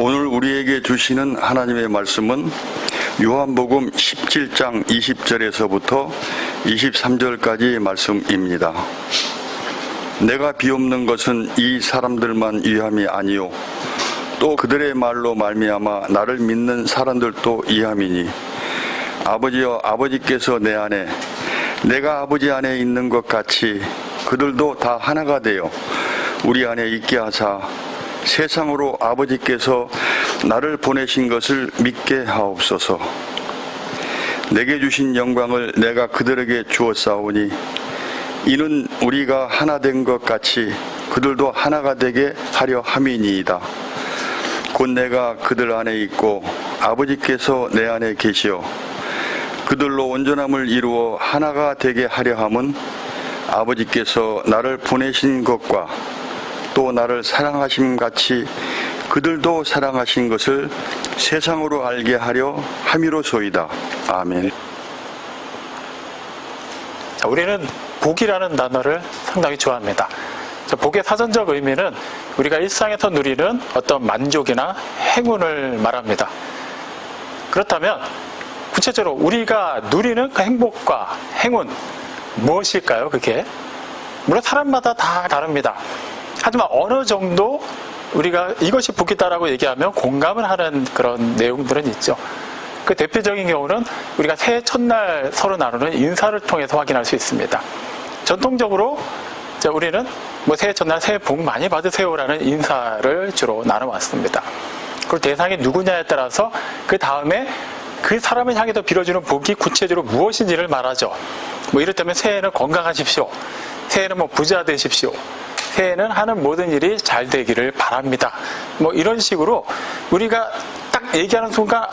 오늘 우리에게 주시는 하나님의 말씀은 요한복음 17장 20절에서부터 23절까지의 말씀입니다. 내가 비옵는 것은 이 사람들만 위함이 아니요 또 그들의 말로 말미암아 나를 믿는 사람들도 위함이니 아버지여 아버지께서 내 안에 내가 아버지 안에 있는 것 같이 그들도 다 하나가 되어 우리 안에 있게 하사 세상으로 아버지께서 나를 보내신 것을 믿게 하옵소서. 내게 주신 영광을 내가 그들에게 주었사오니 이는 우리가 하나 된 것 같이 그들도 하나가 되게 하려 함이니이다. 곧 내가 그들 안에 있고 아버지께서 내 안에 계시어 그들로 온전함을 이루어 하나가 되게 하려 함은 아버지께서 나를 보내신 것과 또 나를 사랑하심 같이 그들도 사랑하신 것을 세상으로 알게 하려 함이로소이다. 아멘. 자, 우리는 복이라는 단어를 상당히 좋아합니다. 복의 사전적 의미는 우리가 일상에서 누리는 어떤 만족이나 행운을 말합니다. 그렇다면 구체적으로 우리가 누리는 그 행복과 행운 무엇일까요? 그게 물론 사람마다 다 다릅니다. 하지만 어느 정도 우리가 이것이 복이다라고 얘기하면 공감을 하는 그런 내용들은 있죠. 그 대표적인 경우는 우리가 새해 첫날 서로 나누는 인사를 통해서 확인할 수 있습니다. 전통적으로 우리는 새해 첫날 새해 복 많이 받으세요라는 인사를 주로 나눠왔습니다. 그리고 대상이 누구냐에 따라서 그 다음에 그 사람을 향해서 빌어주는 복이 구체적으로 무엇인지를 말하죠. 이를테면 새해에는 건강하십시오. 새해에는 부자 되십시오. 새해에는 하는 모든 일이 잘 되기를 바랍니다. 이런 식으로 우리가 딱 얘기하는 순간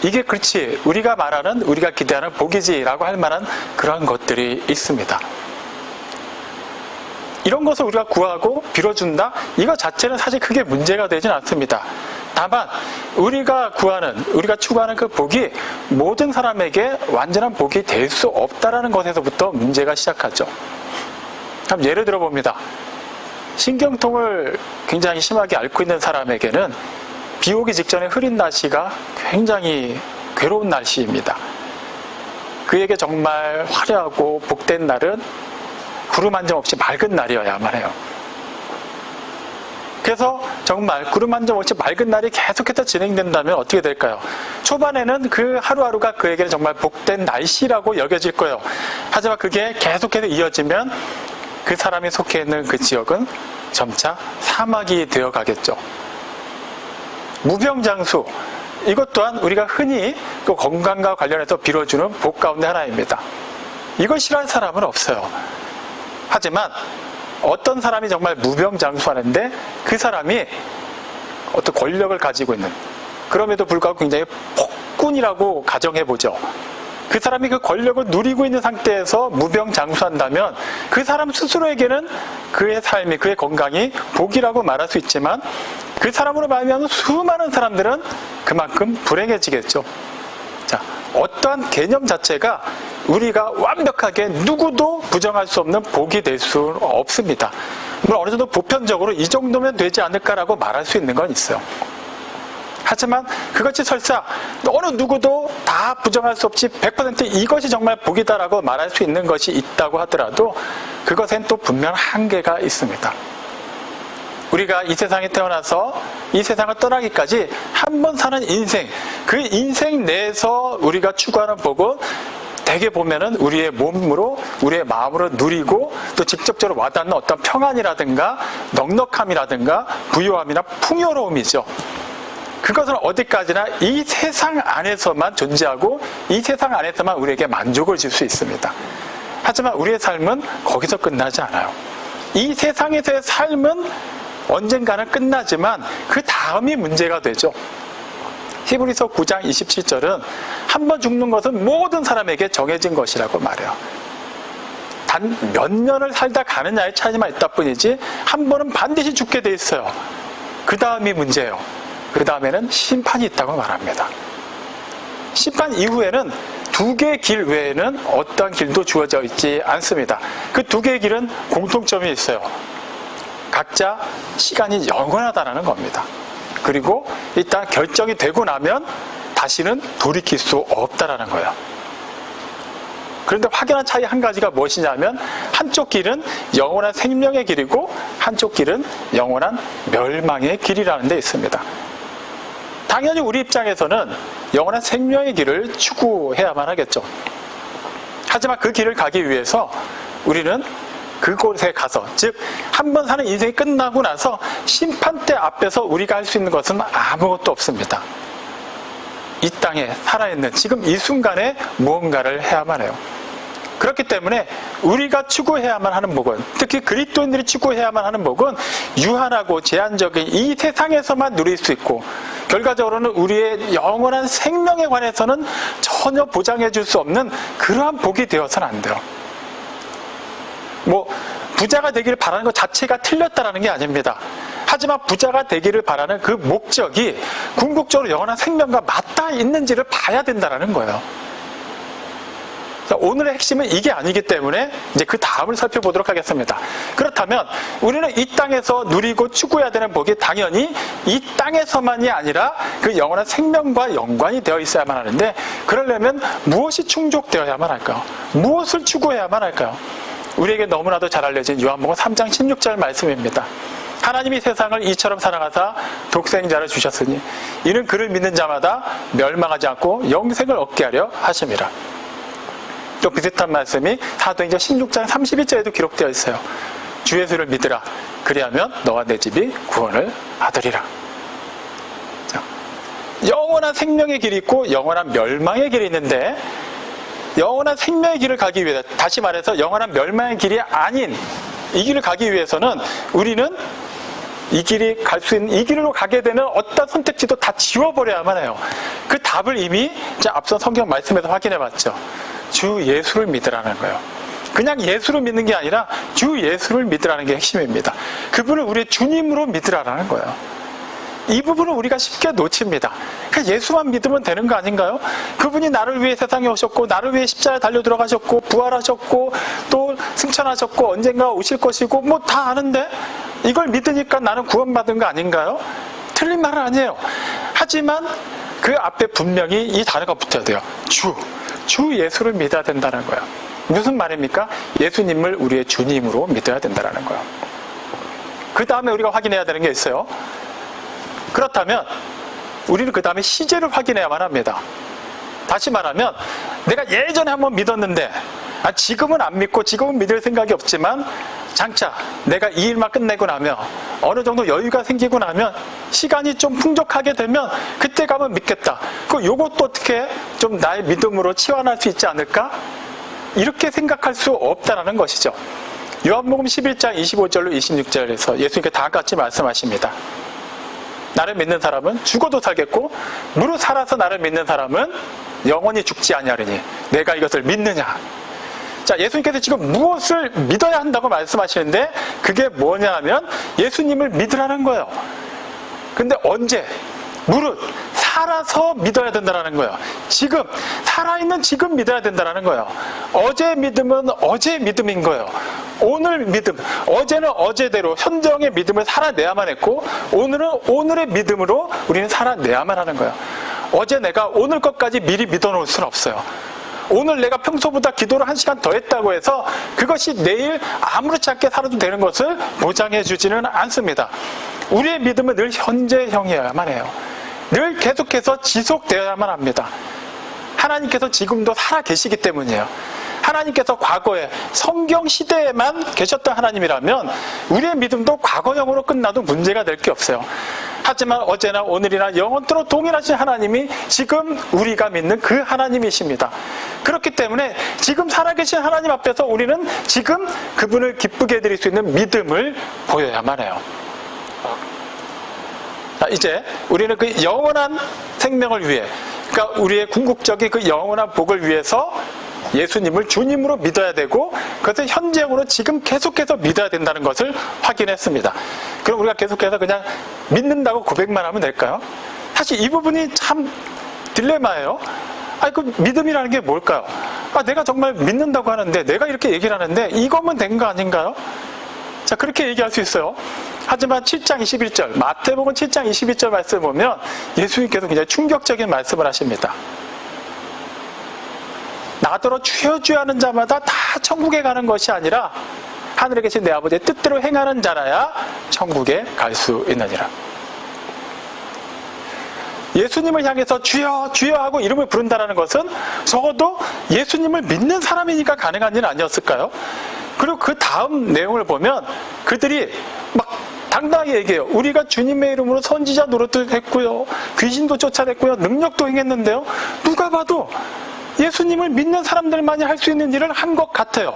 이게 그렇지 우리가 말하는 우리가 기대하는 복이지라고 할 만한 그런 것들이 있습니다. 이런 것을 우리가 구하고 빌어준다? 이거 자체는 사실 크게 문제가 되진 않습니다. 다만 우리가 추구하는 그 복이 모든 사람에게 완전한 복이 될 수 없다라는 것에서부터 문제가 시작하죠. 예를 들어 봅니다. 신경통을 굉장히 심하게 앓고 있는 사람에게는 비 오기 직전에 흐린 날씨가 굉장히 괴로운 날씨입니다. 그에게 정말 화려하고 복된 날은 구름 한 점 없이 맑은 날이어야만 해요. 그래서 정말 구름 한 점 없이 맑은 날이 계속해서 진행된다면 어떻게 될까요? 초반에는 그 하루하루가 그에게는 정말 복된 날씨라고 여겨질 거예요. 하지만 그게 계속해서 이어지면 그 사람이 속해 있는 그 지역은 점차 사막이 되어 가겠죠. 무병장수, 이것 또한 우리가 흔히 그 건강과 관련해서 빌어주는 복 가운데 하나입니다. 이걸 싫어할 사람은 없어요. 하지만 어떤 사람이 정말 무병장수하는데 그 사람이 어떤 권력을 가지고 있는, 그럼에도 불구하고 굉장히 폭군이라고 가정해보죠. 그 사람이 그 권력을 누리고 있는 상태에서 무병장수한다면 그 사람 스스로에게는 그의 삶이, 그의 건강이 복이라고 말할 수 있지만 그 사람으로 말미암아 수많은 사람들은 그만큼 불행해지겠죠. 자, 어떠한 개념 자체가 우리가 완벽하게 누구도 부정할 수 없는 복이 될 수는 없습니다. 물론 어느 정도 보편적으로 이 정도면 되지 않을까라고 말할 수 있는 건 있어요. 하지만 그것이 설사 어느 누구도 다 부정할 수 없이 100% 이것이 정말 복이다라고 말할 수 있는 것이 있다고 하더라도 그것엔 또 분명 한계가 있습니다. 우리가 이 세상에 태어나서 이 세상을 떠나기까지 한 번 사는 인생, 그 인생 내에서 우리가 추구하는 복은 대개 보면은 우리의 몸으로, 우리의 마음으로 누리고 또 직접적으로 와닿는 어떤 평안이라든가 넉넉함이라든가 부유함이나 풍요로움이죠. 그것은 어디까지나 이 세상 안에서만 존재하고 이 세상 안에서만 우리에게 만족을 줄 수 있습니다. 하지만 우리의 삶은 거기서 끝나지 않아요. 이 세상에서의 삶은 언젠가는 끝나지만 그 다음이 문제가 되죠. 히브리서 9장 27절은 한 번 죽는 것은 모든 사람에게 정해진 것이라고 말해요. 단 몇 년을 살다 가느냐의 차이만 있다 뿐이지 한 번은 반드시 죽게 돼 있어요. 그 다음이 문제예요. 그 다음에는 심판이 있다고 말합니다. 심판 이후에는 두 개의 길 외에는 어떠한 길도 주어져 있지 않습니다. 그 두 개의 길은 공통점이 있어요. 각자 시간이 영원하다는 겁니다. 그리고 일단 결정이 되고 나면 다시는 돌이킬 수 없다라는 거예요. 그런데 확연한 차이 한 가지가 무엇이냐면 한쪽 길은 영원한 생명의 길이고 한쪽 길은 영원한 멸망의 길이라는 데 있습니다. 당연히 우리 입장에서는 영원한 생명의 길을 추구해야만 하겠죠. 하지만 그 길을 가기 위해서 우리는 그곳에 가서, 즉 한 번 사는 인생이 끝나고 나서 심판대 앞에서 우리가 할 수 있는 것은 아무것도 없습니다. 이 땅에 살아있는 지금 이 순간에 무언가를 해야만 해요. 그렇기 때문에 우리가 추구해야만 하는 복은, 특히 그리스도인들이 추구해야만 하는 복은 유한하고 제한적인 이 세상에서만 누릴 수 있고, 결과적으로는 우리의 영원한 생명에 관해서는 전혀 보장해 줄 수 없는 그러한 복이 되어서는 안 돼요. 부자가 되기를 바라는 것 자체가 틀렸다라는 게 아닙니다. 하지만 부자가 되기를 바라는 그 목적이 궁극적으로 영원한 생명과 맞닿아 있는지를 봐야 된다는 거예요. 오늘의 핵심은 이게 아니기 때문에 이제 그 다음을 살펴보도록 하겠습니다. 그렇다면 우리는 이 땅에서 누리고 추구해야 되는 복이 당연히 이 땅에서만이 아니라 그 영원한 생명과 연관이 되어 있어야만 하는데, 그러려면 무엇이 충족되어야만 할까요? 무엇을 추구해야만 할까요? 우리에게 너무나도 잘 알려진 요한복음 3장 16절 말씀입니다. 하나님이 세상을 이처럼 사랑하사 독생자를 주셨으니 이는 그를 믿는 자마다 멸망하지 않고 영생을 얻게 하려 하심이라. 또 비슷한 말씀이 사도행전 16장 31절에도 기록되어 있어요. 주 예수를 믿으라. 그리하면 너와 내 집이 구원을 얻으리라. 자, 영원한 생명의 길이 있고 영원한 멸망의 길이 있는데, 영원한 생명의 길을 가기 위해, 다시 말해서 영원한 멸망의 길이 아닌 이 길을 가기 위해서는 우리는 이 길이 갈 수 있는, 이 길로 가게 되는 어떤 선택지도 다 지워버려야만 해요. 그 답을 이미 앞선 성경 말씀에서 확인해 봤죠. 주 예수를 믿으라는 거예요. 그냥 예수를 믿는 게 아니라 주 예수를 믿으라는 게 핵심입니다. 그분을 우리의 주님으로 믿으라는 거예요. 이 부분을 우리가 쉽게 놓칩니다. 그러니까 예수만 믿으면 되는 거 아닌가요? 그분이 나를 위해 세상에 오셨고, 나를 위해 십자가에 달려 들어가셨고, 부활하셨고, 또 승천하셨고, 언젠가 오실 것이고, 다 아는데 이걸 믿으니까 나는 구원받은 거 아닌가요? 틀린 말은 아니에요. 하지만 그 앞에 분명히 이 단어가 붙어야 돼요. 주 예수를 믿어야 된다는 거예요. 무슨 말입니까? 예수님을 우리의 주님으로 믿어야 된다는 거예요. 그 다음에 우리가 확인해야 되는 게 있어요. 그렇다면 우리는 그 다음에 시제를 확인해야만 합니다. 다시 말하면 내가 예전에 한번 믿었는데 지금은 안 믿고 지금은 믿을 생각이 없지만, 장차 내가 이 일만 끝내고 나면, 어느 정도 여유가 생기고 나면, 시간이 좀 풍족하게 되면 그때 가면 믿겠다. 요것도 어떻게 좀 나의 믿음으로 치환할 수 있지 않을까? 이렇게 생각할 수 없다는 것이죠. 요한복음 11장 25절로 26절에서 예수님께서 다음같이 말씀하십니다. 나를 믿는 사람은 죽어도 살겠고 무릇 살아서 나를 믿는 사람은 영원히 죽지 아니하리니 내가 이것을 믿느냐. 자, 예수님께서 지금 무엇을 믿어야 한다고 말씀하시는데, 그게 뭐냐 하면 예수님을 믿으라는 거예요. 근데 언제? 무릇 살아서 믿어야 된다는 거예요. 지금 살아있는 지금 믿어야 된다는 거예요. 어제 믿음은 어제 믿음인 거예요. 오늘 믿음, 어제는 어제대로 현정의 믿음을 살아내야만 했고, 오늘은 오늘의 믿음으로 우리는 살아내야만 하는 거예요. 어제 내가 오늘 것까지 미리 믿어놓을 수는 없어요. 오늘 내가 평소보다 기도를 1시간 더 했다고 해서 그것이 내일 아무렇지 않게 살아도 되는 것을 보장해 주지는 않습니다. 우리의 믿음은 늘 현재형이어야만 해요. 늘 계속해서 지속되어야만 합니다. 하나님께서 지금도 살아 계시기 때문이에요. 하나님께서 과거에 성경 시대에만 계셨던 하나님이라면 우리의 믿음도 과거형으로 끝나도 문제가 될 게 없어요. 하지만 어제나 오늘이나 영원토록 동일하신 하나님이 지금 우리가 믿는 그 하나님이십니다. 그렇기 때문에 지금 살아계신 하나님 앞에서 우리는 지금 그분을 기쁘게 해드릴 수 있는 믿음을 보여야만 해요. 이제 우리는 그 영원한 생명을 위해, 그러니까 우리의 궁극적인 그 영원한 복을 위해서 예수님을 주님으로 믿어야 되고, 그것을 현재형으로 지금 계속해서 믿어야 된다는 것을 확인했습니다. 그럼 우리가 계속해서 그냥 믿는다고 고백만 하면 될까요? 사실 이 부분이 참 딜레마예요. 그 믿음이라는 게 뭘까요? 내가 정말 믿는다고 하는데, 내가 이렇게 얘기를 하는데 이거면 된 거 아닌가요? 자, 그렇게 얘기할 수 있어요. 하지만 7장 21절, 마태복음 7장 22절 말씀을 보면 예수님께서 굉장히 충격적인 말씀을 하십니다. 나더러 주여 주여 하는 자마다 다 천국에 가는 것이 아니라 하늘에 계신 내 아버지의 뜻대로 행하는 자라야 천국에 갈 수 있느니라. 예수님을 향해서 주여 주여 하고 이름을 부른다는 것은 적어도 예수님을 믿는 사람이니까 가능한 일 아니었을까요? 그리고 그 다음 내용을 보면 그들이 막 당당하게 얘기해요. 우리가 주님의 이름으로 선지자 노릇도 했고요, 귀신도 쫓아냈고요, 능력도 행했는데요, 누가 봐도 예수님을 믿는 사람들만이 할 수 있는 일을 한 것 같아요.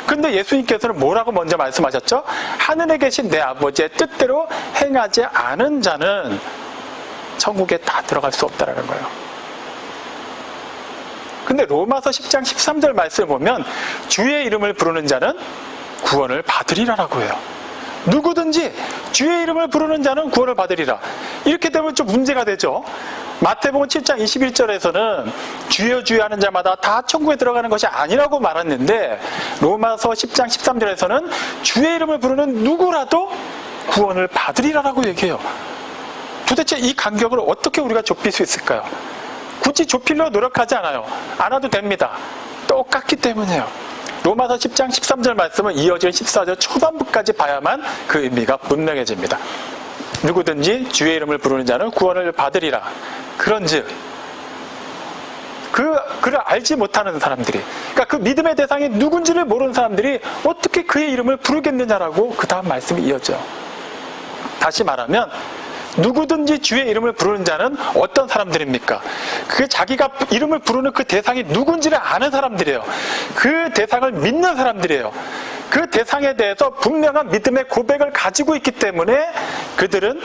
근데 예수님께서는 뭐라고 먼저 말씀하셨죠? 하늘에 계신 내 아버지의 뜻대로 행하지 않은 자는 천국에 다 들어갈 수 없다라는 거예요. 근데 로마서 10장 13절 말씀을 보면 주의 이름을 부르는 자는 구원을 받으리라라고 해요. 누구든지 주의 이름을 부르는 자는 구원을 받으리라. 이렇게 되면 좀 문제가 되죠. 마태복음 7장 21절에서는 주여 주여 하는 자마다 다 천국에 들어가는 것이 아니라고 말했는데 로마서 10장 13절에서는 주의 이름을 부르는 누구라도 구원을 받으리라라고 얘기해요. 도대체 이 간격을 어떻게 우리가 좁힐 수 있을까요? 굳이 좁히려고 노력하지 않아요. 안 와도 됩니다. 똑같기 때문이에요. 로마서 10장 13절 말씀은 이어질 14절 초반부까지 봐야만 그 의미가 분명해집니다. 누구든지 주의 이름을 부르는 자는 구원을 받으리라. 그런즉 그를 알지 못하는 사람들이, 그러니까 그 믿음의 대상이 누군지를 모르는 사람들이 어떻게 그의 이름을 부르겠느냐라고 그 다음 말씀이 이어져요. 다시 말하면 누구든지 주의 이름을 부르는 자는 어떤 사람들입니까? 그게 자기가 이름을 부르는 그 대상이 누군지를 아는 사람들이에요. 그 대상을 믿는 사람들이에요. 그 대상에 대해서 분명한 믿음의 고백을 가지고 있기 때문에 그들은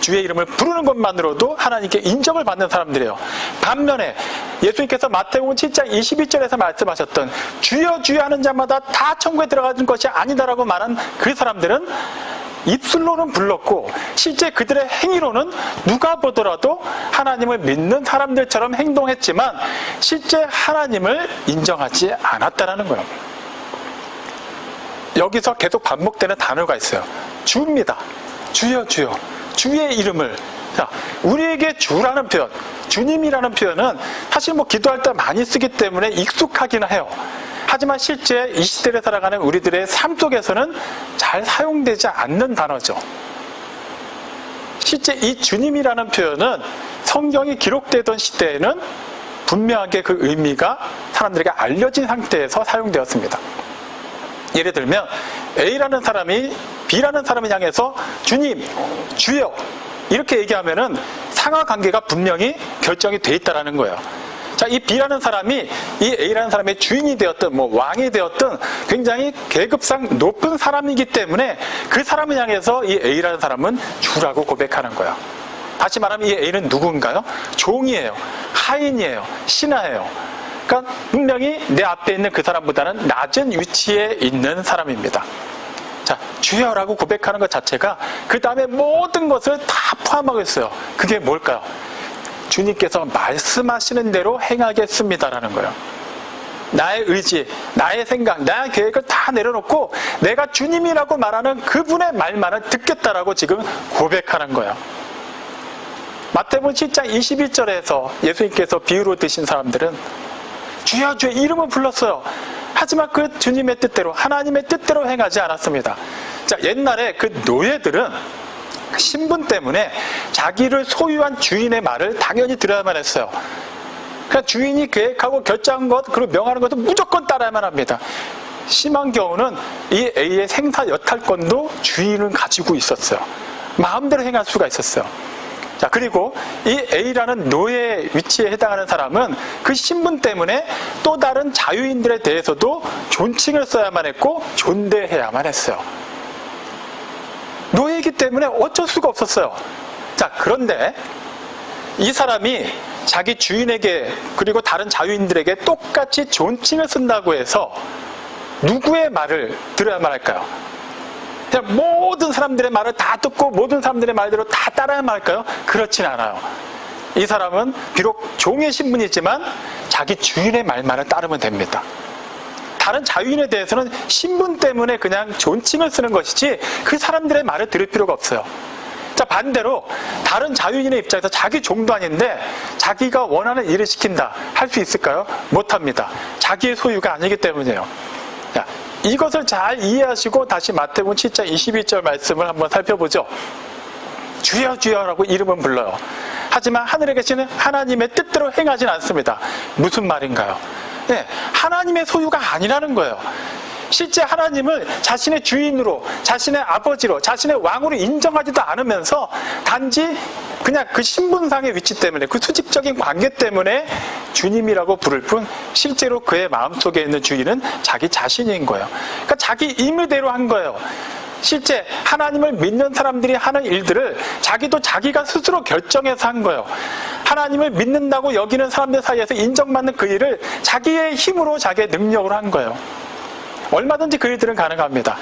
주의 이름을 부르는 것만으로도 하나님께 인정을 받는 사람들이에요. 반면에 예수님께서 마태복음 7장 22절에서 말씀하셨던 주여 주여 하는 자마다 다 천국에 들어가는 것이 아니다라고 말한 그 사람들은 입술로는 불렀고 실제 그들의 행위로는 누가 보더라도 하나님을 믿는 사람들처럼 행동했지만 실제 하나님을 인정하지 않았다라는 거예요. 여기서 계속 반복되는 단어가 있어요. 주입니다. 주여 주여. 주의 이름을. 자, 우리에게 주라는 표현, 주님이라는 표현은 사실 기도할 때 많이 쓰기 때문에 익숙하긴 해요. 하지만 실제 이 시대를 살아가는 우리들의 삶 속에서는 잘 사용되지 않는 단어죠. 실제 이 주님이라는 표현은 성경이 기록되던 시대에는 분명하게 그 의미가 사람들에게 알려진 상태에서 사용되었습니다. 예를 들면 A라는 사람이 B라는 사람을 향해서 주님, 주여 이렇게 얘기하면은 상하 관계가 분명히 결정이 돼 있다라는 거예요. 자, 이 B라는 사람이 이 A라는 사람의 주인이 되었든 왕이 되었든 굉장히 계급상 높은 사람이기 때문에 그 사람을 향해서 이 A라는 사람은 주라고 고백하는 거예요. 다시 말하면 이 A는 누군가요? 종이에요. 하인이에요. 신하예요. 그러니까 분명히 내 앞에 있는 그 사람보다는 낮은 위치에 있는 사람입니다. 자, 주여라고 고백하는 것 자체가 그 다음에 모든 것을 다 포함하고 있어요. 그게 뭘까요? 주님께서 말씀하시는 대로 행하겠습니다라는 거예요. 나의 의지, 나의 생각, 나의 계획을 다 내려놓고 내가 주님이라고 말하는 그분의 말만을 듣겠다라고 지금 고백하는 거예요. 마태복음 7장 21절에서 예수님께서 비유로 드신 사람들은 주여 주의 이름을 불렀어요. 하지만 그 주님의 뜻대로, 하나님의 뜻대로 행하지 않았습니다. 자, 옛날에 그 노예들은 신분 때문에 자기를 소유한 주인의 말을 당연히 들어야만 했어요. 그러니까 주인이 계획하고 결정한 것, 그리고 명하는 것도 무조건 따라야만 합니다. 심한 경우는 이 A의 생사 여탈권도 주인은 가지고 있었어요. 마음대로 행할 수가 있었어요. 자, 그리고 이 A라는 노예 위치에 해당하는 사람은 그 신분 때문에 또 다른 자유인들에 대해서도 존칭을 써야만 했고 존대해야만 했어요. 노예이기 때문에 어쩔 수가 없었어요. 자, 그런데 이 사람이 자기 주인에게 그리고 다른 자유인들에게 똑같이 존칭을 쓴다고 해서 누구의 말을 들어야만 할까요? 그냥 모든 사람들의 말을 다 듣고 모든 사람들의 말대로 다 따라야만 할까요? 그렇진 않아요. 이 사람은 비록 종의 신분이지만 자기 주인의 말만을 따르면 됩니다. 다른 자유인에 대해서는 신분 때문에 그냥 존칭을 쓰는 것이지 그 사람들의 말을 들을 필요가 없어요. 자, 반대로 다른 자유인의 입장에서 자기 종도 아닌데 자기가 원하는 일을 시킨다 할 수 있을까요? 못합니다. 자기의 소유가 아니기 때문이에요. 자, 이것을 잘 이해하시고 다시 마태복음 7장 22절 말씀을 한번 살펴보죠. 주여 주여라고 이름은 불러요. 하지만 하늘에 계시는 하나님의 뜻대로 행하진 않습니다. 무슨 말인가요? 네, 하나님의 소유가 아니라는 거예요. 실제 하나님을 자신의 주인으로, 자신의 아버지로, 자신의 왕으로 인정하지도 않으면서 단지 그냥 그 신분상의 위치 때문에, 그 수직적인 관계 때문에 주님이라고 부를 뿐 실제로 그의 마음속에 있는 주인은 자기 자신인 거예요. 그러니까 자기 임의대로 한 거예요. 실제 하나님을 믿는 사람들이 하는 일들을 자기도 자기가 스스로 결정해서 한 거예요. 하나님을 믿는다고 여기는 사람들 사이에서 인정받는 그 일을 자기의 힘으로, 자기의 능력으로 한 거예요. 얼마든지 그 일들은 가능합니다.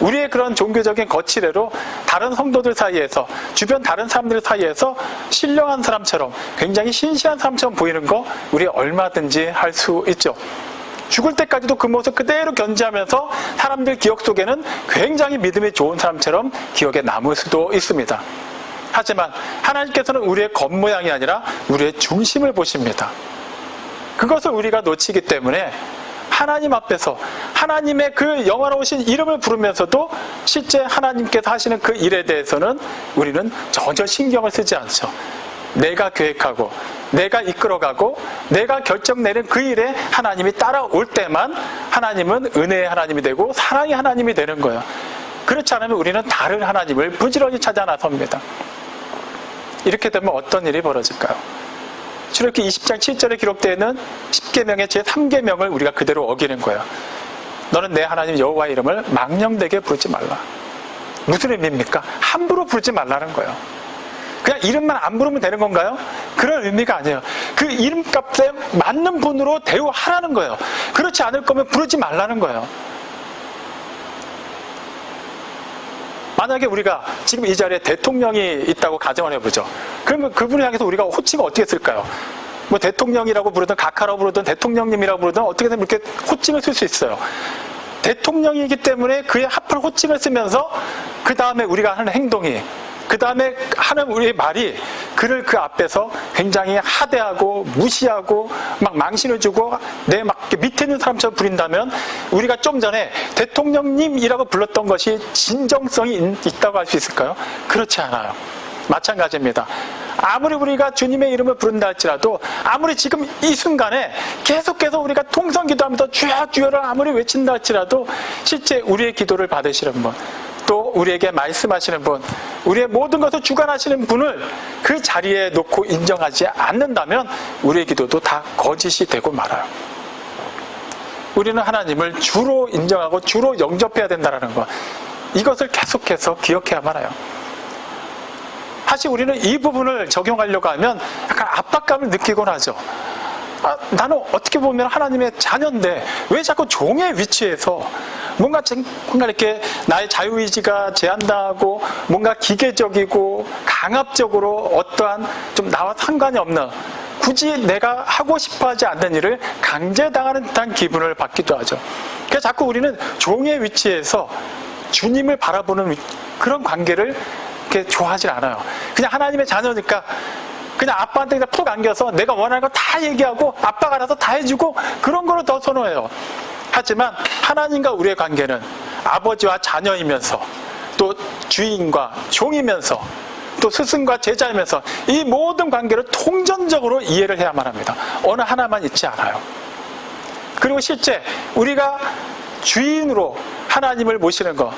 우리의 그런 종교적인 거치대로 다른 성도들 사이에서, 주변 다른 사람들 사이에서 신령한 사람처럼, 굉장히 신실한 사람처럼 보이는 거 우리 얼마든지 할 수 있죠. 죽을 때까지도 그 모습 그대로 견지하면서 사람들 기억 속에는 굉장히 믿음이 좋은 사람처럼 기억에 남을 수도 있습니다. 하지만 하나님께서는 우리의 겉모양이 아니라 우리의 중심을 보십니다. 그것을 우리가 놓치기 때문에 하나님 앞에서 하나님의 그 영화로우신 이름을 부르면서도 실제 하나님께서 하시는 그 일에 대해서는 우리는 전혀 신경을 쓰지 않죠. 내가 계획하고 내가 이끌어가고 내가 결정 내린 그 일에 하나님이 따라올 때만 하나님은 은혜의 하나님이 되고 사랑의 하나님이 되는 거예요. 그렇지 않으면 우리는 다른 하나님을 부지런히 찾아 나섭니다. 이렇게 되면 어떤 일이 벌어질까요? 출애굽기 20장 7절에 기록되어 있는 10계명의 제3계명을 우리가 그대로 어기는 거예요. 너는 내 하나님 여호와의 이름을 망령되게 부르지 말라. 무슨 의미입니까? 함부로 부르지 말라는 거예요. 그냥 이름만 안 부르면 되는 건가요? 그런 의미가 아니에요. 그 이름값에 맞는 분으로 대우하라는 거예요. 그렇지 않을 거면 부르지 말라는 거예요. 만약에 우리가 지금 이 자리에 대통령이 있다고 가정을 해보죠. 그러면 그분을 향해서 우리가 호칭을 어떻게 쓸까요? 뭐 대통령이라고 부르든 각하라고 부르든 대통령님이라고 부르든 어떻게든 이렇게 호칭을 쓸 수 있어요. 대통령이기 때문에 그에 합한 호칭을 쓰면서 그 다음에 우리가 하는 행동이, 그 다음에 하는 우리의 말이 그를 그 앞에서 굉장히 하대하고 무시하고 막 망신을 주고 내 막 밑에 있는 사람처럼 부린다면 우리가 좀 전에 대통령님이라고 불렀던 것이 진정성이 있다고 할 수 있을까요? 그렇지 않아요. 마찬가지입니다. 아무리 우리가 주님의 이름을 부른다 할지라도, 아무리 지금 이 순간에 계속해서 우리가 통성 기도하면서 주여 주여를 아무리 외친다 할지라도 실제 우리의 기도를 받으시는 분, 또 우리에게 말씀하시는 분, 우리의 모든 것을 주관하시는 분을 그 자리에 놓고 인정하지 않는다면 우리의 기도도 다 거짓이 되고 말아요. 우리는 하나님을 주로 인정하고 주로 영접해야 된다는 것, 이것을 계속해서 기억해야만 해요. 사실 우리는 이 부분을 적용하려고 하면 약간 압박감을 느끼곤 하죠. 나는 어떻게 보면 하나님의 자녀인데 왜 자꾸 종의 위치에서 뭔가 이렇게 나의 자유의지가 제한당하고 뭔가 기계적이고 강압적으로 어떠한 좀 나와 상관이 없는, 굳이 내가 하고 싶어 하지 않는 일을 강제당하는 듯한 기분을 받기도 하죠. 그래서 자꾸 우리는 종의 위치에서 주님을 바라보는 그런 관계를 이렇게 좋아하지 않아요. 그냥 하나님의 자녀니까 그냥 아빠한테 그냥 푹 안겨서 내가 원하는 거 다 얘기하고 아빠가 알아서 다 해주고 그런 거를 더 선호해요. 하지만 하나님과 우리의 관계는 아버지와 자녀이면서 또 주인과 종이면서 또 스승과 제자이면서 이 모든 관계를 통전적으로 이해를 해야만 합니다. 어느 하나만 있지 않아요. 그리고 실제 우리가 주인으로 하나님을 모시는 것,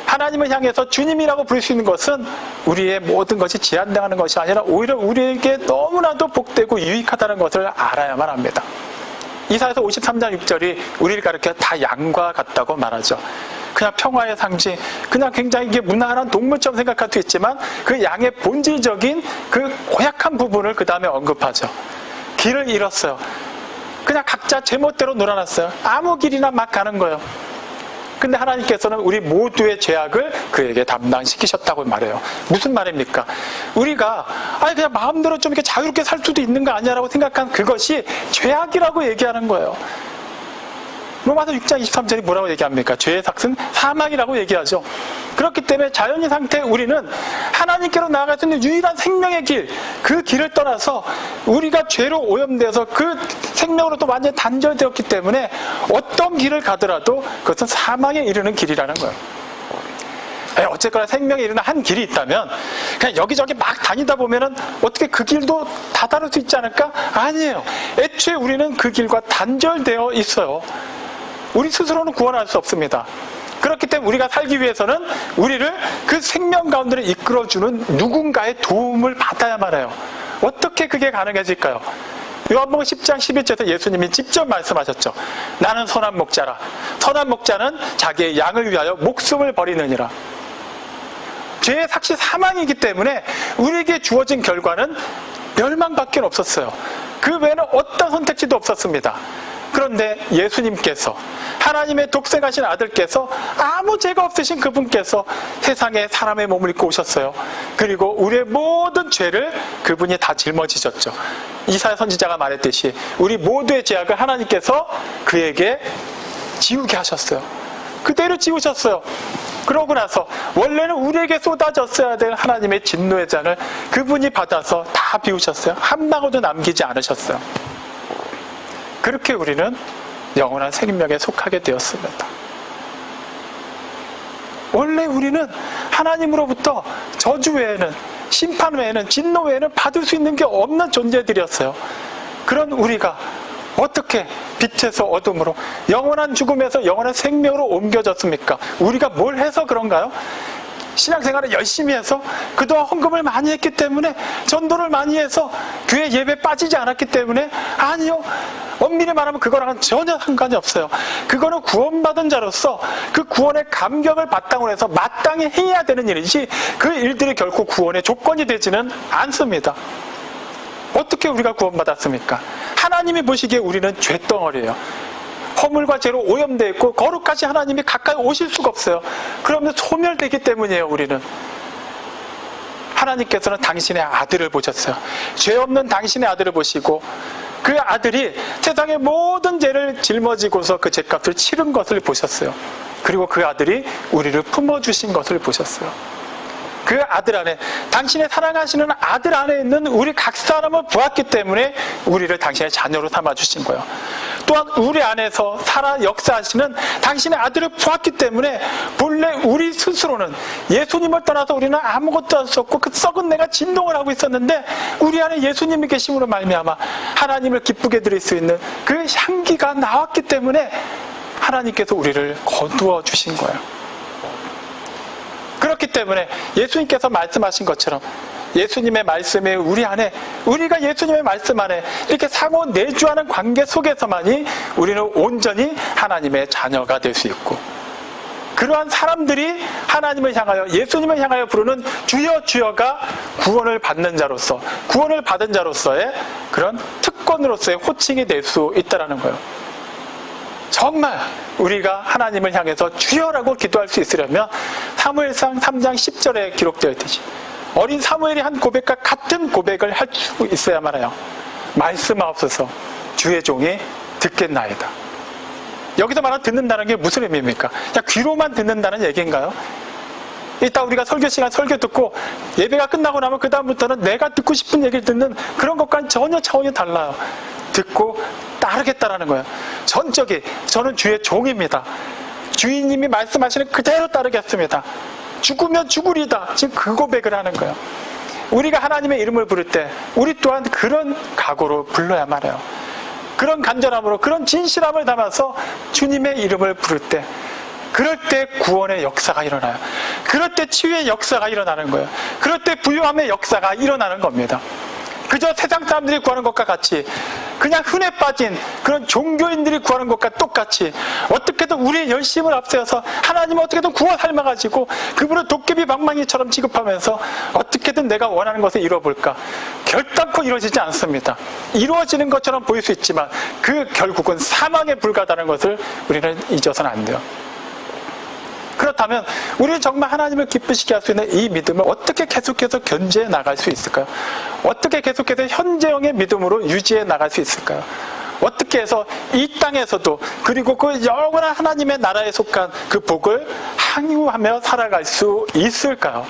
하나님을 향해서 주님이라고 부를 수 있는 것은 우리의 모든 것이 제한당하는 것이 아니라 오히려 우리에게 너무나도 복되고 유익하다는 것을 알아야만 합니다. 이사야서 53장 6절이 우리를 가르쳐 다 양과 같다고 말하죠. 그냥 평화의 상징, 그냥 굉장히 이게 무난한 동물처럼 생각할 수 있지만 그 양의 본질적인 그 고약한 부분을 그 다음에 언급하죠. 길을 잃었어요. 그냥 각자 제멋대로 놀아놨어요. 아무 길이나 막 가는 거예요. 근데 하나님께서는 우리 모두의 죄악을 그에게 담당시키셨다고 말해요. 무슨 말입니까? 우리가 그냥 마음대로 좀 이렇게 자유롭게 살 수도 있는 거 아니야라고 생각한 그것이 죄악이라고 얘기하는 거예요. 로마서 6장 23절이 뭐라고 얘기합니까? 죄의 삭은 사망이라고 얘기하죠. 그렇기 때문에 자연인 상태의 우리는 하나님께로 나아갈 수 있는 유일한 생명의 길, 그 길을 떠나서 우리가 죄로 오염되어서 그 생명으로부터 완전히 단절되었기 때문에 어떤 길을 가더라도 그것은 사망에 이르는 길이라는 거예요. 어쨌거나 생명에 이르는 한 길이 있다면 그냥 여기저기 막 다니다 보면은 어떻게 그 길도 다다를 수 있지 않을까? 아니에요. 애초에 우리는 그 길과 단절되어 있어요. 우리 스스로는 구원할 수 없습니다. 그렇기 때문에 우리가 살기 위해서는 우리를 그 생명 가운데로 이끌어주는 누군가의 도움을 받아야만 해요. 어떻게 그게 가능해질까요? 요한복음 10장 11절에서 예수님이 직접 말씀하셨죠. 나는 선한 목자라. 선한 목자는 자기의 양을 위하여 목숨을 버리느니라. 죄의 삭시 사망이기 때문에 우리에게 주어진 결과는 멸망밖에 없었어요. 그 외에는 어떤 선택지도 없었습니다. 그런데 예수님께서, 하나님의 독생하신 아들께서, 아무 죄가 없으신 그분께서 세상에 사람의 몸을 입고 오셨어요. 그리고 우리의 모든 죄를 그분이 다 짊어지셨죠. 이사야 선지자가 말했듯이 우리 모두의 죄악을 하나님께서 그에게 지우게 하셨어요. 그대로 지우셨어요. 그러고 나서 원래는 우리에게 쏟아졌어야 될 하나님의 진노의 잔을 그분이 받아서 다 비우셨어요. 한 방울도 남기지 않으셨어요. 그렇게 우리는 영원한 생명에 속하게 되었습니다. 원래 우리는 하나님으로부터 저주 외에는, 심판 외에는, 진노 외에는 받을 수 있는 게 없는 존재들이었어요. 그런 우리가 어떻게 빛에서 어둠으로, 영원한 죽음에서 영원한 생명으로 옮겨졌습니까? 우리가 뭘 해서 그런가요? 신앙생활을 열심히 해서, 그동안 헌금을 많이 했기 때문에, 전도를 많이 해서 교회 예배 빠지지 않았기 때문에? 아니요. 엄밀히 말하면 그거랑은 전혀 상관이 없어요. 그거는 구원받은 자로서 그 구원의 감격을 바탕으로 해서 마땅히 해야 되는 일이지, 그 일들이 결코 구원의 조건이 되지는 않습니다. 어떻게 우리가 구원받았습니까? 하나님이 보시기에 우리는 죄덩어리예요. 허물과 죄로 오염되어 있고 거룩하신 하나님이 가까이 오실 수가 없어요. 그러면 소멸되기 때문이에요. 우리는. 하나님께서는 당신의 아들을 보셨어요. 죄 없는 당신의 아들을 보시고, 그 아들이 세상의 모든 죄를 짊어지고서 그 죄값을 치른 것을 보셨어요. 그리고 그 아들이 우리를 품어주신 것을 보셨어요. 그 아들 안에, 당신의 사랑하시는 아들 안에 있는 우리 각 사람을 보았기 때문에 우리를 당신의 자녀로 삼아주신 거예요. 또한 우리 안에서 살아 역사하시는 당신의 아들을 보았기 때문에 본래 우리 스스로는 예수님을 떠나서 우리는 아무것도 할 수 없고 그 썩은 내가 진동을 하고 있었는데, 우리 안에 예수님이 계심으로 말미암아 하나님을 기쁘게 드릴 수 있는 그 향기가 나왔기 때문에 하나님께서 우리를 거두어 주신 거예요. 그렇기 때문에 예수님께서 말씀하신 것처럼 예수님의 말씀이 우리 안에, 우리가 예수님의 말씀 안에 이렇게 상호 내주하는 관계 속에서만이 우리는 온전히 하나님의 자녀가 될 수 있고, 그러한 사람들이 하나님을 향하여, 예수님을 향하여 부르는 주여 주여가 구원을 받는 자로서, 구원을 받은 자로서의 그런 특권으로서의 호칭이 될 수 있다는 거예요. 정말 우리가 하나님을 향해서 주여라고 기도할 수 있으려면 사무엘상 3장 10절에 기록되어 있듯이 어린 사무엘이 한 고백과 같은 고백을 할 수 있어야만 해요. 말씀하옵소서 주의 종이 듣겠나이다. 여기서 말하는 듣는다는 게 무슨 의미입니까? 그냥 귀로만 듣는다는 얘기인가요? 이따 우리가 설교 시간 설교 듣고 예배가 끝나고 나면 그 다음부터는 내가 듣고 싶은 얘기를 듣는 그런 것과는 전혀 차원이 달라요. 듣고 따르겠다라는 거예요. 전적이 저는 주의 종입니다. 주인님이 말씀하시는 그대로 따르겠습니다. 죽으면 죽으리다. 지금 그 고백을 하는 거예요. 우리가 하나님의 이름을 부를 때 우리 또한 그런 각오로 불러야만 해요. 그런 간절함으로, 그런 진실함을 담아서 주님의 이름을 부를 때, 그럴 때 구원의 역사가 일어나요. 그럴 때 치유의 역사가 일어나는 거예요. 그럴 때 부유함의 역사가 일어나는 겁니다. 그저 세상 사람들이 구하는 것과 같이, 그냥 흔해 빠진 그런 종교인들이 구하는 것과 똑같이 어떻게든 우리의 열심을 앞세워서 하나님을 어떻게든 구워 삶아가지고 그분을 도깨비 방망이처럼 취급하면서 어떻게든 내가 원하는 것을 이뤄볼까, 결단코 이루어지지 않습니다. 이루어지는 것처럼 보일 수 있지만 그 결국은 사망에 불과하다는 것을 우리는 잊어서는 안 돼요. 그렇다면 우리는 정말 하나님을 기쁘시게 할 수 있는 이 믿음을 어떻게 계속해서 견지해 나갈 수 있을까요? 어떻게 계속해서 현재형의 믿음으로 유지해 나갈 수 있을까요? 어떻게 해서 이 땅에서도 그리고 그 영원한 하나님의 나라에 속한 그 복을 항유하며 살아갈 수 있을까요?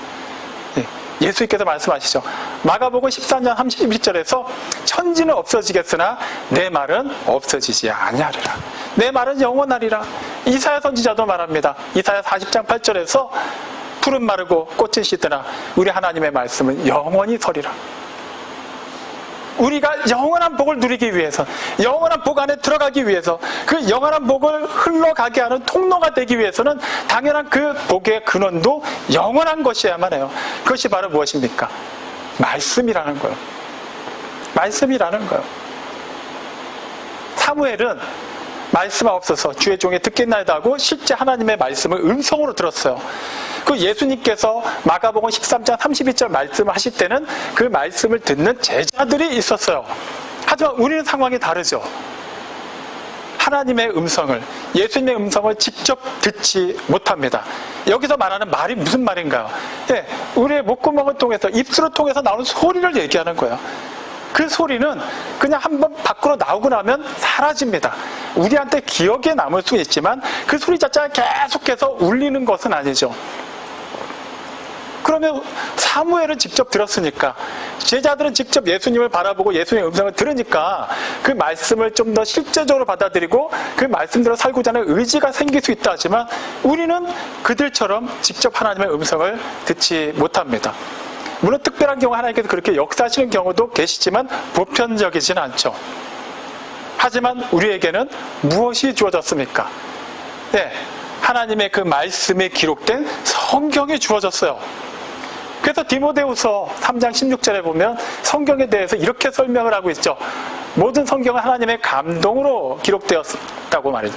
예수님께서 말씀하시죠. 마가복음 14장 31절에서 천지는 없어지겠으나 내 말은 없어지지 아니하리라. 내 말은 영원하리라. 이사야 선지자도 말합니다. 이사야 40장 8절에서 푸른 마르고 꽃은 시드나 우리 하나님의 말씀은 영원히 서리라. 우리가 영원한 복을 누리기 위해서, 영원한 복 안에 들어가기 위해서, 그 영원한 복을 흘러가게 하는 통로가 되기 위해서는 당연한 그 복의 근원도 영원한 것이어야만 해요. 그것이 바로 무엇입니까? 말씀이라는 거예요. 말씀이라는 거예요. 사무엘은 말씀하옵소서 주의 종이 듣겠나이다 하고 실제 하나님의 말씀을 음성으로 들었어요. 그 예수님께서 마가복음 13장 32절 말씀을 하실 때는 그 말씀을 듣는 제자들이 있었어요. 하지만 우리는 상황이 다르죠. 하나님의 음성을, 예수님의 음성을 직접 듣지 못합니다. 여기서 말하는 말이 무슨 말인가요? 예, 우리의 목구멍을 통해서, 입술을 통해서 나오는 소리를 얘기하는 거예요. 그 소리는 그냥 한번 밖으로 나오고 나면 사라집니다. 우리한테 기억에 남을 수 있지만 그 소리 자체가 계속해서 울리는 것은 아니죠. 그러면 사무엘은 직접 들었으니까, 제자들은 직접 예수님을 바라보고 예수님의 음성을 들으니까 그 말씀을 좀 더 실제적으로 받아들이고 그 말씀대로 살고자 하는 의지가 생길 수 있다 하지만 우리는 그들처럼 직접 하나님의 음성을 듣지 못합니다. 물론 특별한 경우 하나님께서 그렇게 역사하시는 경우도 계시지만 보편적이진 않죠. 하지만 우리에게는 무엇이 주어졌습니까? 네, 하나님의 그 말씀이 기록된 성경이 주어졌어요. 그래서 디모데후서 3장 16절에 보면 성경에 대해서 이렇게 설명을 하고 있죠. 모든 성경은 하나님의 감동으로 기록되었다고 말이죠.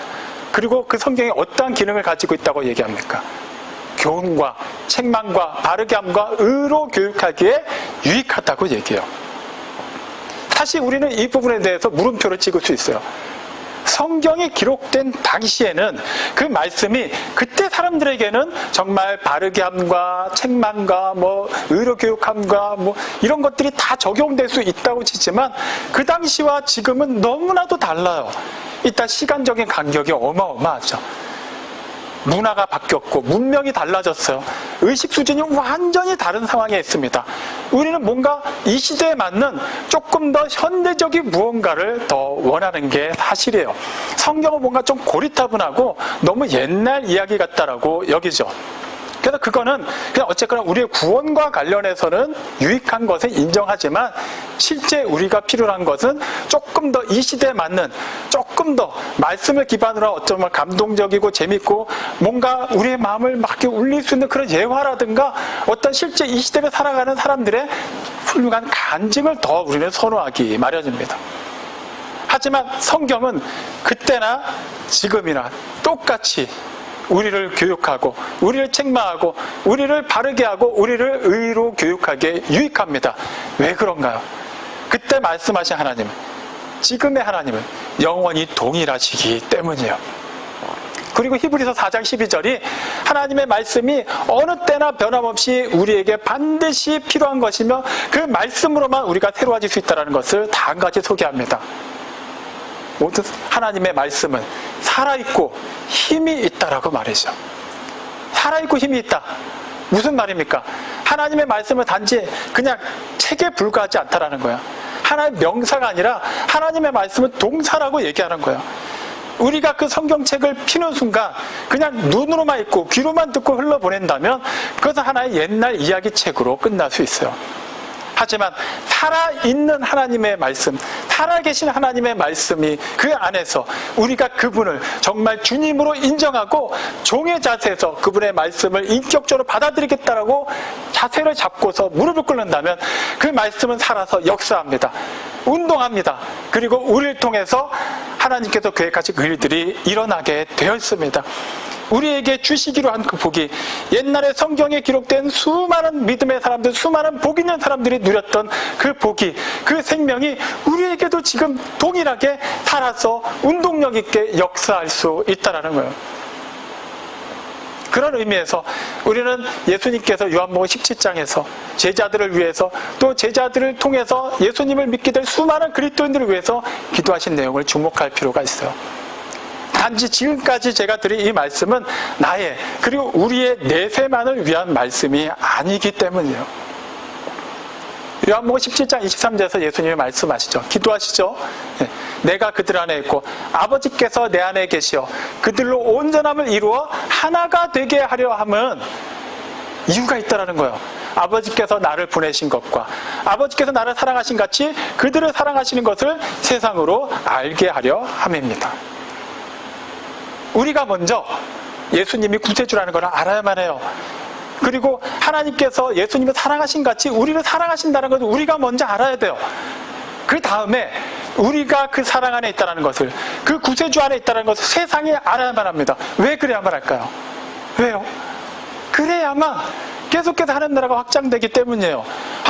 그리고 그 성경이 어떠한 기능을 가지고 있다고 얘기합니까? 교훈과 책망과 바르게 함과 의로 교육하기에 유익하다고 얘기해요. 사실 우리는 이 부분에 대해서 물음표를 찍을 수 있어요. 성경이 기록된 당시에는 그 말씀이 그때 사람들에게는 정말 바르게 함과 책망과 의로 교육함과 이런 것들이 다 적용될 수 있다고 치지만 그 당시와 지금은 너무나도 달라요. 일단 시간적인 간격이 어마어마하죠. 문화가 바뀌었고 문명이 달라졌어요. 의식 수준이 완전히 다른 상황에 있습니다. 우리는 뭔가 이 시대에 맞는 조금 더 현대적인 무언가를 더 원하는 게 사실이에요. 성경은 뭔가 좀 고리타분하고 너무 옛날 이야기 같다라고 여기죠. 그래서 그거는 그냥 어쨌거나 우리의 구원과 관련해서는 유익한 것을 인정하지만 실제 우리가 필요한 것은 조금 더 이 시대에 맞는, 조금 더 말씀을 기반으로 한 어쩌면 감동적이고 재밌고 뭔가 우리의 마음을 막 이렇게 울릴 수 있는 그런 예화라든가 어떤 실제 이 시대를 살아가는 사람들의 훌륭한 간증을 더 우리는 선호하기 마련입니다. 하지만 성경은 그때나 지금이나 똑같이 우리를 교육하고 우리를 책망하고 우리를 바르게 하고 우리를 의로 교육하기에 유익합니다. 왜 그런가요? 그때 말씀하신 하나님, 지금의 하나님은 영원히 동일하시기 때문이에요. 그리고 히브리서 4장 12절이 하나님의 말씀이 어느 때나 변함없이 우리에게 반드시 필요한 것이며 그 말씀으로만 우리가 새로워질 수 있다는 것을 다음 가지 소개합니다. 모든 하나님의 말씀은 살아있고 힘이 있다라고 말이죠. 살아있고 힘이 있다. 무슨 말입니까? 하나님의 말씀은 단지 그냥 책에 불과하지 않다라는 거예요. 하나의 명사가 아니라 하나님의 말씀은 동사라고 얘기하는 거예요. 우리가 그 성경책을 피는 순간 그냥 눈으로만 읽고 귀로만 듣고 흘러보낸다면 그것은 하나의 옛날 이야기책으로 끝날 수 있어요. 하지만 살아있는 하나님의 말씀, 살아계신 하나님의 말씀이 그 안에서 우리가 그분을 정말 주님으로 인정하고 종의 자세에서 그분의 말씀을 인격적으로 받아들이겠다라고 자세를 잡고서 무릎을 꿇는다면 그 말씀은 살아서 역사합니다. 운동합니다. 그리고 우리를 통해서 하나님께서 계획하신 그 일들이 일어나게 되어 있습니다. 우리에게 주시기로 한 그 복이 옛날에 성경에 기록된 수많은 믿음의 사람들, 수많은 복 있는 사람들이 누렸던 그 복이, 그 생명이 우리에게도 지금 동일하게 살아서 운동력 있게 역사할 수 있다는 거예요. 그런 의미에서 우리는 예수님께서 요한복음 17장에서 제자들을 위해서 또 제자들을 통해서 예수님을 믿게 될 수많은 그리스도인들을 위해서 기도하신 내용을 주목할 필요가 있어요. 단지 지금까지 제가 드린 이 말씀은 나의 그리고 우리의 내세만을 위한 말씀이 아니기 때문이에요. 요한복음 17장 23절에서 예수님이 말씀하시죠. 기도하시죠. 내가 그들 안에 있고 아버지께서 내 안에 계시어 그들로 온전함을 이루어 하나가 되게 하려 함은 이유가 있다라는 거예요. 아버지께서 나를 보내신 것과 아버지께서 나를 사랑하신 같이 그들을 사랑하시는 것을 세상으로 알게 하려 함입니다. 우리가 먼저 예수님이 구세주라는 걸 알아야만 해요. 그리고 하나님께서 예수님을 사랑하신 같이 우리를 사랑하신다는 것을 우리가 먼저 알아야 돼요. 그 다음에 우리가 그 사랑 안에 있다는 것을, 그 구세주 안에 있다는 것을 세상이 알아야만 합니다. 왜 그래야만 할까요? 왜요? 그래야만 계속해서 하나님 나라가 확장되기 때문이에요.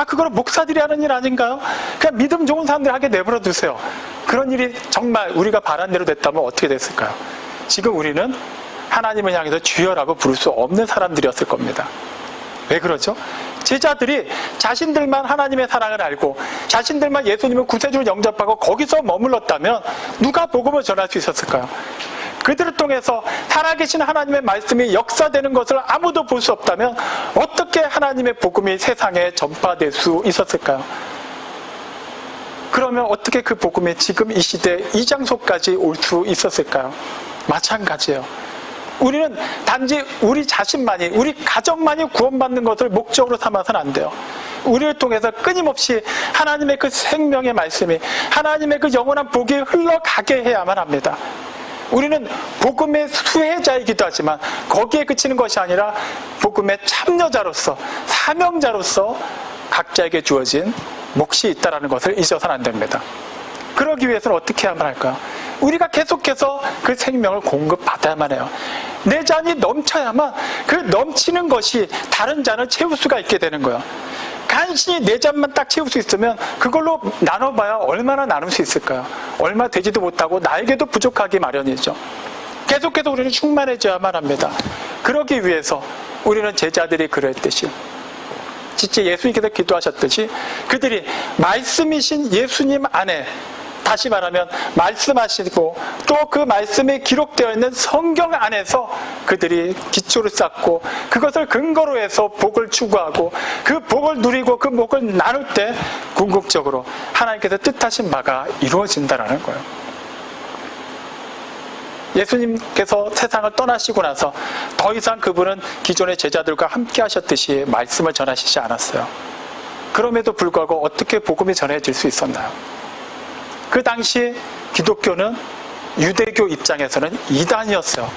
그거는 목사들이 하는 일 아닌가요? 그냥 믿음 좋은 사람들 하게 내버려 두세요. 그런 일이 정말 우리가 바란 대로 됐다면 어떻게 됐을까요? 지금 우리는 하나님을 향해서 주여라고 부를 수 없는 사람들이었을 겁니다. 왜 그러죠? 제자들이 자신들만 하나님의 사랑을 알고 자신들만 예수님을 구세주로 영접하고 거기서 머물렀다면 누가 복음을 전할 수 있었을까요? 그들을 통해서 살아계신 하나님의 말씀이 역사되는 것을 아무도 볼 수 없다면 어떻게 하나님의 복음이 세상에 전파될 수 있었을까요? 그러면 어떻게 그 복음이 지금 이 시대 이 장소까지 올 수 있었을까요? 마찬가지예요. 우리는 단지 우리 자신만이, 우리 가정만이 구원받는 것을 목적으로 삼아서는 안 돼요. 우리를 통해서 끊임없이 하나님의 그 생명의 말씀이, 하나님의 그 영원한 복이 흘러가게 해야만 합니다. 우리는 복음의 수혜자이기도 하지만 거기에 그치는 것이 아니라 복음의 참여자로서, 사명자로서 각자에게 주어진 몫이 있다는 것을 잊어서는 안 됩니다. 그러기 위해서는 어떻게 해야만 할까요? 우리가 계속해서 그 생명을 공급받아야만 해요. 내 잔이 넘쳐야만 그 넘치는 것이 다른 잔을 채울 수가 있게 되는 거예요. 간신히 내 잔만 딱 채울 수 있으면 그걸로 나눠봐야 얼마나 나눌 수 있을까요? 얼마 되지도 못하고 나에게도 부족하기 마련이죠. 계속해서 우리는 충만해져야만 합니다. 그러기 위해서 우리는 제자들이 그랬듯이 진짜 예수님께서 기도하셨듯이 그들이 말씀이신 예수님 안에, 다시 말하면 말씀하시고 또 그 말씀에 기록되어 있는 성경 안에서 그들이 기초를 쌓고 그것을 근거로 해서 복을 추구하고 그 복을 누리고 그 복을 나눌 때 궁극적으로 하나님께서 뜻하신 바가 이루어진다는 거예요. 예수님께서 세상을 떠나시고 나서 더 이상 그분은 기존의 제자들과 함께 하셨듯이 말씀을 전하시지 않았어요. 그럼에도 불구하고 어떻게 복음이 전해질 수 있었나요? 그 당시 기독교는 유대교 입장에서는 이단이었어요.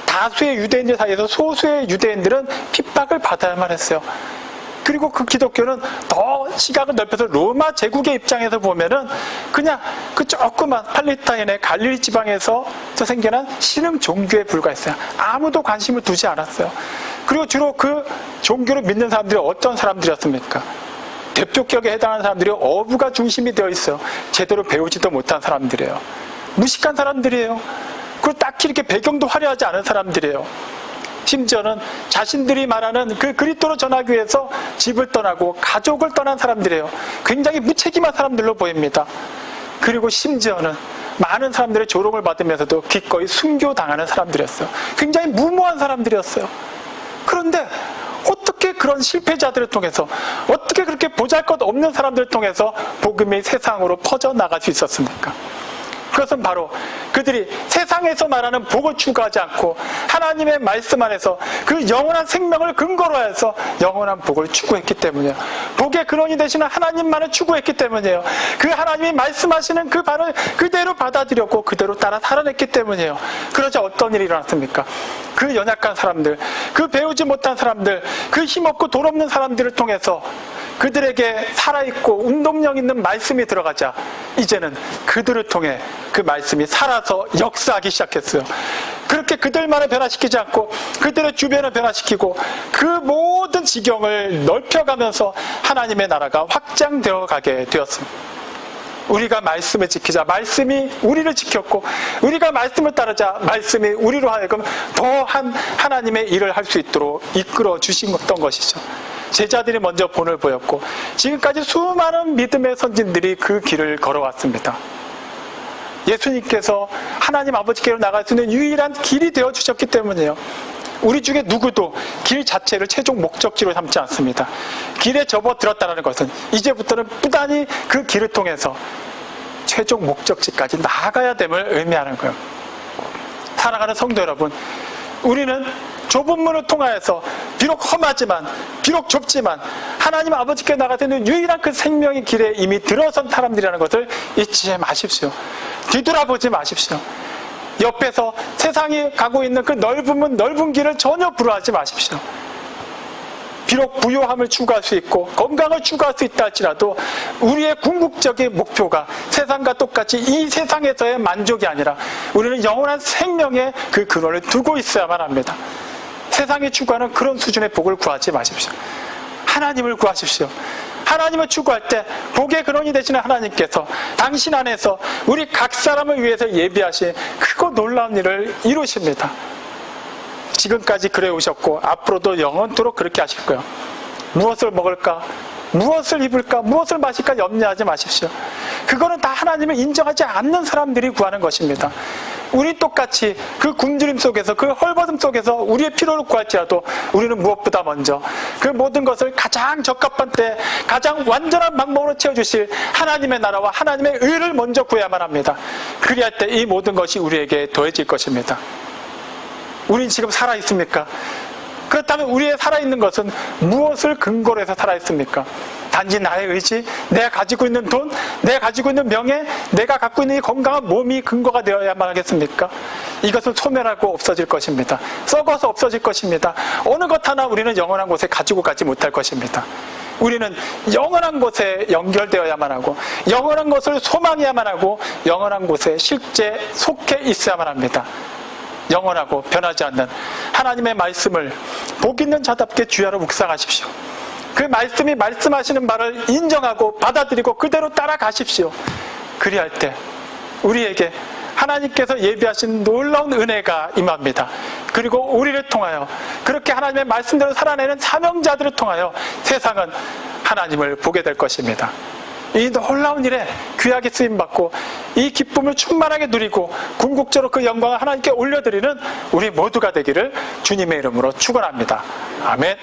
다수의 유대인들 사이에서 소수의 유대인들은 핍박을 받아야만 했어요. 그리고 그 기독교는 더 시각을 넓혀서 로마 제국의 입장에서 보면은 그냥 그 조그만 팔레스타인의 갈릴리 지방에서 생겨난 신흥 종교에 불과했어요. 아무도 관심을 두지 않았어요. 그리고 주로 그 종교를 믿는 사람들이 어떤 사람들이었습니까? 대표격에 해당하는 사람들이 어부가 중심이 되어 있어요. 제대로 배우지도 못한 사람들이에요. 무식한 사람들이에요. 그리고 딱히 이렇게 배경도 화려하지 않은 사람들이에요. 심지어는 자신들이 말하는 그 그리스도로 전하기 위해서 집을 떠나고 가족을 떠난 사람들이에요. 굉장히 무책임한 사람들로 보입니다. 그리고 심지어는 많은 사람들의 조롱을 받으면서도 기꺼이 순교당하는 사람들이었어요. 굉장히 무모한 사람들이었어요. 그런데 어떻게 그런 실패자들을 통해서, 어떻게 그렇게 보잘것없는 사람들을 통해서 복음이 세상으로 퍼져나갈 수 있었습니까? 그것은 바로 그들이 세상에서 말하는 복을 추구하지 않고 하나님의 말씀 안에서 그 영원한 생명을 근거로 해서 영원한 복을 추구했기 때문이에요. 복의 근원이 되시는 하나님만을 추구했기 때문이에요. 그 하나님이 말씀하시는 그 바를 그대로 받아들였고 그대로 따라 살아냈기 때문이에요. 그러자 어떤 일이 일어났습니까? 그 연약한 사람들, 그 배우지 못한 사람들, 그 힘없고 돈 없는 사람들을 통해서 그들에게 살아있고 운동력 있는 말씀이 들어가자 이제는 그들을 통해 그 말씀이 살아서 역사하기 시작했어요. 그렇게 그들만을 변화시키지 않고 그들의 주변을 변화시키고 그 모든 지경을 넓혀가면서 하나님의 나라가 확장되어 가게 되었습니다. 우리가 말씀을 지키자 말씀이 우리를 지켰고, 우리가 말씀을 따르자 말씀이 우리로 하여금 더한 하나님의 일을 할 수 있도록 이끌어 주셨던 것이죠. 제자들이 먼저 본을 보였고, 지금까지 수많은 믿음의 선진들이 그 길을 걸어왔습니다. 예수님께서 하나님 아버지께로 나갈 수 있는 유일한 길이 되어 주셨기 때문이에요. 우리 중에 누구도 길 자체를 최종 목적지로 삼지 않습니다. 길에 접어들었다는 것은 이제부터는 부단히 그 길을 통해서 최종 목적지까지 나아가야 됨을 의미하는 거예요. 사랑하는 성도 여러분, 우리는 좁은 문을 통하여서 비록 험하지만, 비록 좁지만 하나님 아버지께 나갈 수 있는 유일한 그 생명의 길에 이미 들어선 사람들이라는 것을 잊지 마십시오. 뒤돌아보지 마십시오. 옆에서 세상이 가고 있는 그 넓은 문, 넓은 길을 전혀 부러워하지 마십시오. 비록 부요함을 추구할 수 있고 건강을 추구할 수 있다 할지라도 우리의 궁극적인 목표가 세상과 똑같이 이 세상에서의 만족이 아니라 우리는 영원한 생명의 그 근원을 두고 있어야만 합니다. 세상이 추구하는 그런 수준의 복을 구하지 마십시오. 하나님을 구하십시오. 하나님을 추구할 때 복의 근원이 되시는 하나님께서 당신 안에서 우리 각 사람을 위해서 예비하신 크고 놀라운 일을 이루십니다. 지금까지 그래 오셨고 앞으로도 영원토록 그렇게 하실 거예요. 무엇을 먹을까? 무엇을 입을까? 무엇을 마실까? 염려하지 마십시오. 그거는 다 하나님을 인정하지 않는 사람들이 구하는 것입니다. 우리 똑같이 그 굶주림 속에서, 그 헐벗음 속에서 우리의 필요를 구할지라도 우리는 무엇보다 먼저 그 모든 것을 가장 적합한 때 가장 완전한 방법으로 채워주실 하나님의 나라와 하나님의 의를 먼저 구해야만 합니다. 그리할 때 이 모든 것이 우리에게 더해질 것입니다. 우린 지금 살아있습니까? 그렇다면 우리의 살아있는 것은 무엇을 근거로 해서 살아있습니까? 단지 나의 의지, 내가 가지고 있는 돈, 내가 가지고 있는 명예, 내가 갖고 있는 이 건강한 몸이 근거가 되어야만 하겠습니까? 이것은 소멸하고 없어질 것입니다. 썩어서 없어질 것입니다. 어느 것 하나 우리는 영원한 곳에 가지고 가지 못할 것입니다. 우리는 영원한 곳에 연결되어야만 하고 영원한 것을 소망해야만 하고 영원한 곳에 실제 속해 있어야만 합니다. 영원하고 변하지 않는 하나님의 말씀을 복 있는 자답게 주야로 묵상하십시오. 그 말씀이 말씀하시는 말을 인정하고 받아들이고 그대로 따라가십시오. 그리할 때 우리에게 하나님께서 예비하신 놀라운 은혜가 임합니다. 그리고 우리를 통하여 그렇게 하나님의 말씀대로 살아내는 사명자들을 통하여 세상은 하나님을 보게 될 것입니다. 이 놀라운 일에 귀하게 쓰임받고 이 기쁨을 충만하게 누리고 궁극적으로 그 영광을 하나님께 올려드리는 우리 모두가 되기를 주님의 이름으로 축원합니다. 아멘.